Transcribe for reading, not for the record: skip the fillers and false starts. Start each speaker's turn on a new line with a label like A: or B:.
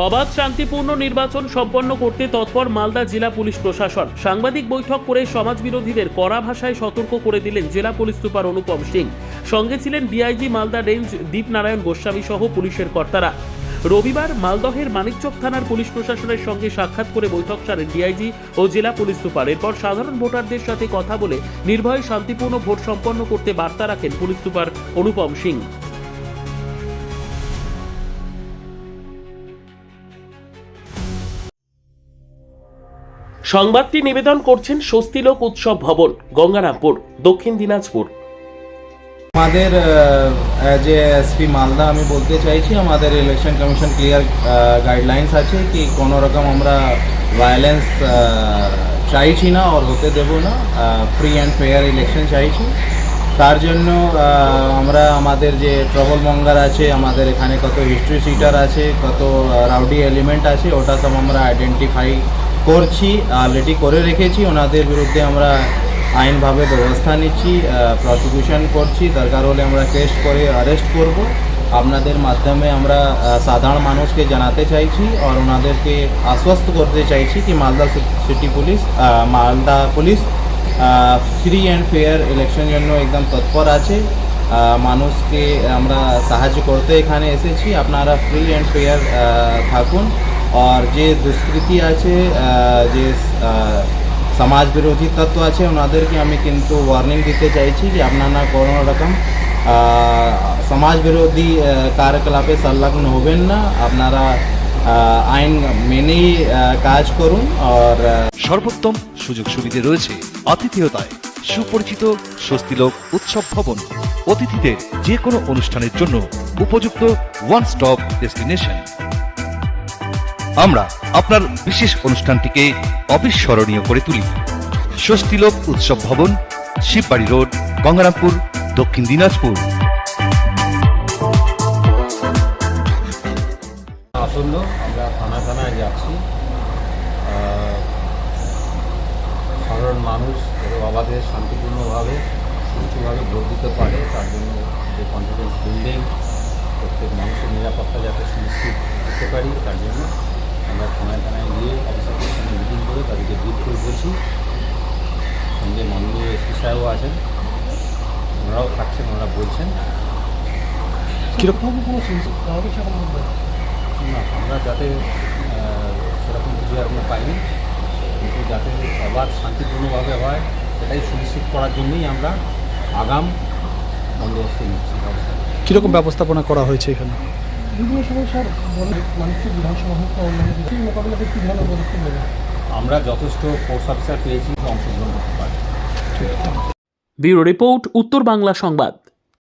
A: অবাধ শান্তিপূর্ণ নির্বাচন সম্পন্ন করতে তৎপর মালদা জেলা পুলিশ প্রশাসন। সাংবাদিক বৈঠক করে সমাজবিরোধীদের কড়া ভাষায় সতর্ক করে দিলেন জেলা পুলিশ সুপার অনুপম সিং। সঙ্গে ছিলেন ডিআইজি মালদা রেঞ্জ দীপনারায়ণ গোস্বামী সহ পুলিশের কর্তারা। রবিবার মালদহের মানিকচক থানার পুলিশ প্রশাসনের সঙ্গে সাক্ষাৎ করে বৈঠক সারেন ডিআইজি ও জেলা পুলিশ সুপার। এরপর সাধারণ ভোটারদের সাথে কথা বলে নির্ভয়ে শান্তিপূর্ণ ভোট সম্পন্ন করতে বার্তা রাখেন পুলিশ সুপার অনুপম সিং। সংবাদটি নিবেদন করছেন স্বস্তিলোক উৎসব ভবন, গঙ্গারামপুর, দক্ষিণ দিনাজপুর।
B: আমাদের যে এসপি মালদা আমি বলতে চাইছি, আমাদের ইলেকশন কমিশন ক্লিয়ার গাইডলাইন্স আছে কি কোনো রকম আমরা ভায়োলেন্স চাইছি না আর হতে দেব না। ফ্রি অ্যান্ড ফেয়ার ইলেকশন চাইছি। তার জন্য আমরা আমাদের যে ট্রাবল মঙ্গার আছে, আমাদের এখানে কত হিস্ট্রি সিটার আছে, কত রাউডি এলিমেন্ট আছে, ওটা সব আমরা আইডেন্টিফাই করছি, অলরেডি করে রেখেছি। ওনাদের বিরুদ্ধে আমরা আইনভাবে ব্যবস্থা নিচ্ছি, প্রসিকিউশন করছি, দরকার হলে আমরা কেস করে অ্যারেস্ট করব। আপনাদের মাধ্যমে আমরা সাধারণ মানুষকে জানাতে চাইছি আর ওনাদেরকে আশ্বস্ত করতে চাইছি কি Malda city police, Malda police free and fair election জন্য একদম তৎপর আছে। মানুষকে আমরা সাহায্য করতে এখানে এসেছি। আপনারা ফ্রি অ্যান্ড ফেয়ার থাকুন। আর যে দুষ্কৃতি আছে, যে সমাজ বিরোধী তত্ত্ব আছে, ওনাদেরকে আমি কিন্তু ওয়ার্নিং দিতে চাইছি যে আপনারা কোনো রকম সমাজ বিরোধী কার্যকলাপে সংলগ্ন হবেন না। আপনারা আইন মেনেই কাজ করুন। আর
C: সর্বোত্তম সুযোগ সুবিধা রয়েছে আতিথেয়তায়। সুপরিচিত স্বস্তিলোক উৎসব ভবন, অতিথিদের যে কোনো অনুষ্ঠানের জন্য উপযুক্ত ওয়ান স্টপ ডেস্টিনেশন। আমরা আপনার বিশেষ অনুষ্ঠানটিকে অবিস্মরণীয় করে তুলি। স্বস্তিলোক উৎসব ভবন, শিববাড়ি রোড, গঙ্গারামপুর, দক্ষিণ দিনাজপুর।
B: আসন্ন আমরা থানায় যাচ্ছি। সাধারণ মানুষ অবাধে শান্তিপূর্ণভাবে সুষ্ঠুভাবে ভোট দিতে পারে, তার জন্য যে কনফিডেন্স বিল্ডিং, প্রত্যেক মানুষের নিরাপত্তা যাতে সুনিশ্চিত করতে পারি, তার জন্য আমরা থানায় গিয়ে অফিসারদের সঙ্গে মিটিং করে তাদেরকে ব্রিফ করে বলছি। সঙ্গে মাননীয় এসপি সাহেবও আছেন, ওনারাও থাকছেন, ওনারা বলছেন কীরকম কোনো না, আমরা যাতে সেরকম বুঝে এখনো পাইনি, কিন্তু যাতে অবাধ শান্তিপূর্ণভাবে হয় সেটাই সুনিশ্চিত করার জন্যই আমরা আগাম বন্দোবস্ত নিচ্ছি।
D: কীরকম ব্যবস্থাপনা করা হয়েছে এখানে?
E: বিভিন্ন সমস্যার মানুষের বিধানসভা মোকাবিলাতে কী ধরনের পদক্ষেপ নেবে?
B: আমরা যথেষ্ট ফোর্স অফিসার পেয়েছি, অংশগ্রহণ করতে পারি।
A: ব্যুরো রিপোর্ট, উত্তর বাংলা সংবাদ।